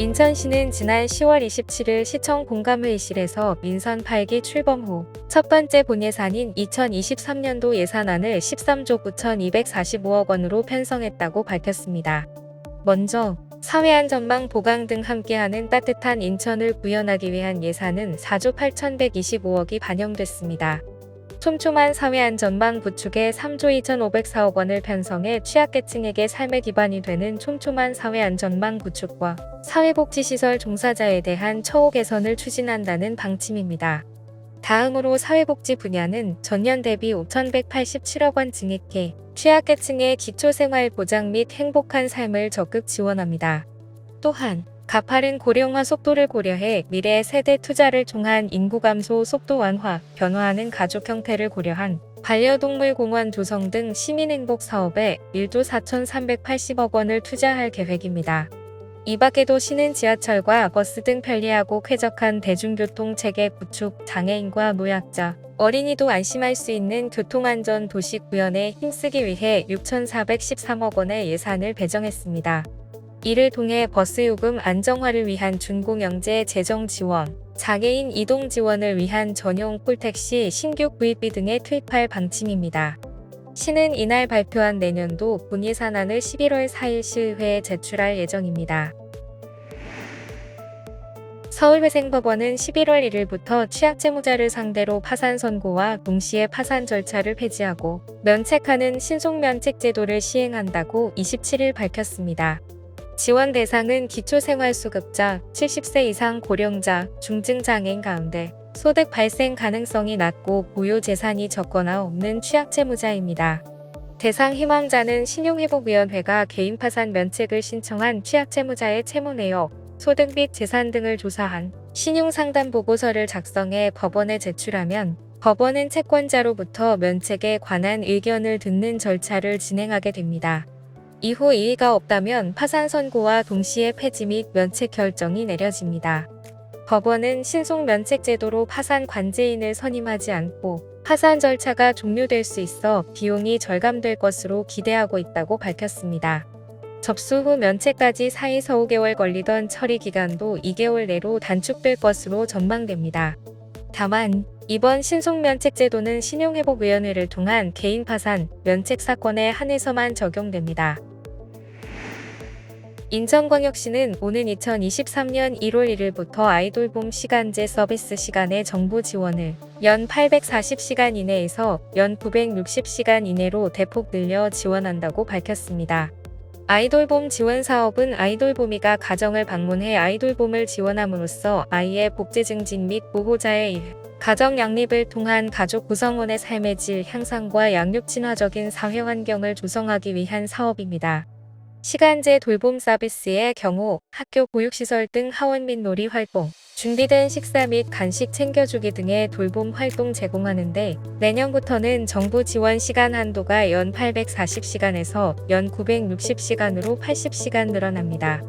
인천시는 지난 10월 27일 시청 공감회의실에서 민선 8기 출범 후 첫 번째 본예산인 2023년도 예산안을 13조 9,245억 원으로 편성했다고 밝혔습니다. 먼저 사회안전망 보강 등 함께하는 따뜻한 인천을 구현하기 위한 예산은 4조 8,125억이 반영됐습니다. 촘촘한 사회안전망 구축에 3조 2,504억 원을 편성해 취약계층에게 삶의 기반이 되는 촘촘한 사회안전망 구축과 사회복지시설 종사자에 대한 처우 개선을 추진한다는 방침입니다. 다음으로 사회복지 분야는 전년 대비 5,187억 원 증액해 취약계층의 기초생활보장 및 행복한 삶을 적극 지원합니다. 또한 가파른 고령화 속도를 고려해 미래 세대 투자를 통한 인구 감소 속도 완화, 변화하는 가족 형태를 고려한 반려동물 공원 조성 등 시민행복 사업에 1조 4,380억 원을 투자할 계획입니다. 이 밖에도 시는 지하철과 버스 등 편리하고 쾌적한 대중교통 체계 구축, 장애인과 노약자, 어린이도 안심할 수 있는 교통안전 도시 구현에 힘쓰기 위해 6,413억 원의 예산을 배정했습니다. 이를 통해 버스 요금 안정화를 위한 준공영제 재정 지원, 장애인 이동 지원을 위한 전용 콜택시 신규 구입비 등에 투입할 방침입니다. 시는 이날 발표한 내년도 본예산안을 11월 4일 시의회에 제출할 예정입니다. 서울회생법원은 11월 1일부터 취약채무자를 상대로 파산 선고와 동시에 파산 절차를 폐지하고 면책하는 신속면책 제도를 시행한다고 27일 밝혔습니다. 지원 대상은 기초생활수급자, 70세 이상 고령자, 중증장애인 가운데 소득 발생 가능성이 낮고 보유 재산이 적거나 없는 취약채무자입니다. 대상 희망자는 신용회복위원회가 개인파산 면책을 신청한 취약채무자의 채무 내역, 소득 및 재산 등을 조사한 신용상담보고서를 작성해 법원에 제출하면 법원은 채권자로부터 면책에 관한 의견을 듣는 절차를 진행하게 됩니다. 이후 이의가 없다면 파산 선고와 동시에 폐지 및 면책 결정이 내려집니다. 법원은 신속 면책 제도로 파산 관제인을 선임하지 않고 파산 절차가 종료될 수 있어 비용이 절감될 것으로 기대하고 있다고 밝혔습니다. 접수 후 면책까지 4에서 5개월 걸리던 처리 기간도 2개월 내로 단축될 것으로 전망됩니다. 다만 이번 신속면책 제도는 신용회복위원회를 통한 개인 파산, 면책 사건에 한해서만 적용됩니다. 인천광역시는 오는 2023년 1월 1일부터 아이돌봄 시간제 서비스 시간의 정부 지원을 연 840시간 이내에서 연 960시간 이내로 대폭 늘려 지원한다고 밝혔습니다. 아이돌봄 지원 사업은 아이돌봄이가 가정을 방문해 아이돌봄을 지원함으로써 아이의 복지 증진 및 보호자의 가정 양립을 통한 가족 구성원의 삶의 질 향상과 양육 친화적인 사회 환경을 조성하기 위한 사업입니다. 시간제 돌봄 서비스의 경우 학교 보육시설 등 하원 및 놀이 활동, 준비된 식사 및 간식 챙겨주기 등의 돌봄 활동 제공하는데 내년부터는 정부 지원 시간 한도가 연 840시간에서 연 960시간으로 80시간 늘어납니다.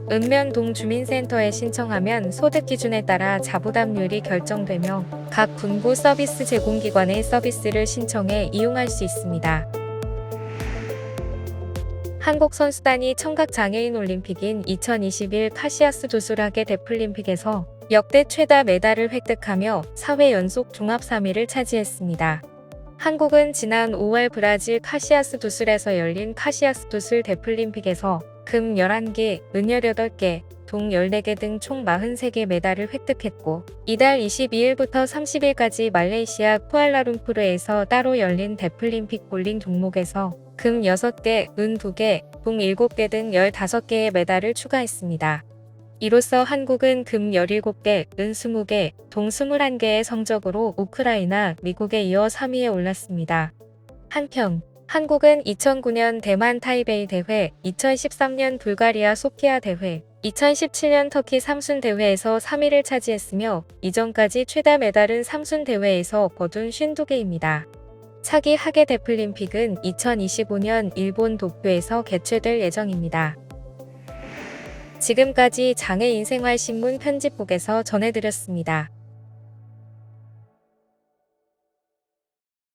읍면동 주민센터에 신청하면 소득 기준에 따라 자부담률이 결정되며 각 군구 서비스 제공기관의 서비스를 신청해 이용할 수 있습니다. 한국 선수단이 청각장애인 올림픽인 2021 카시아스 두수라게 데플림픽에서 역대 최다 메달을 획득하며 4회 연속 종합 3위를 차지했습니다. 한국은 지난 5월 브라질 카시아스 두술에서 열린 카시아스 두술 데플림픽에서 금 11개, 은 18개, 동 14개 등 총 43개 메달을 획득했고 이달 22일부터 30일까지 말레이시아 쿠알라룸푸르에서 따로 열린 데플림픽 볼링 종목에서 금 6개, 은 2개, 동 7개 등 15개의 메달을 추가했습니다. 이로써 한국은 금 17개, 은 20개, 동 21개의 성적으로 우크라이나, 미국에 이어 3위에 올랐습니다. 한편 한국은 2009년 대만 타이베이 대회, 2013년 불가리아 소피아 대회, 2017년 터키 삼순 대회에서 3위를 차지했으며 이전까지 최다 메달은 삼순 대회에서 거둔 52개입니다. 차기 하계 데플림픽은 2025년 일본 도쿄에서 개최될 예정입니다. 지금까지 장애인생활신문 편집국에서 전해드렸습니다.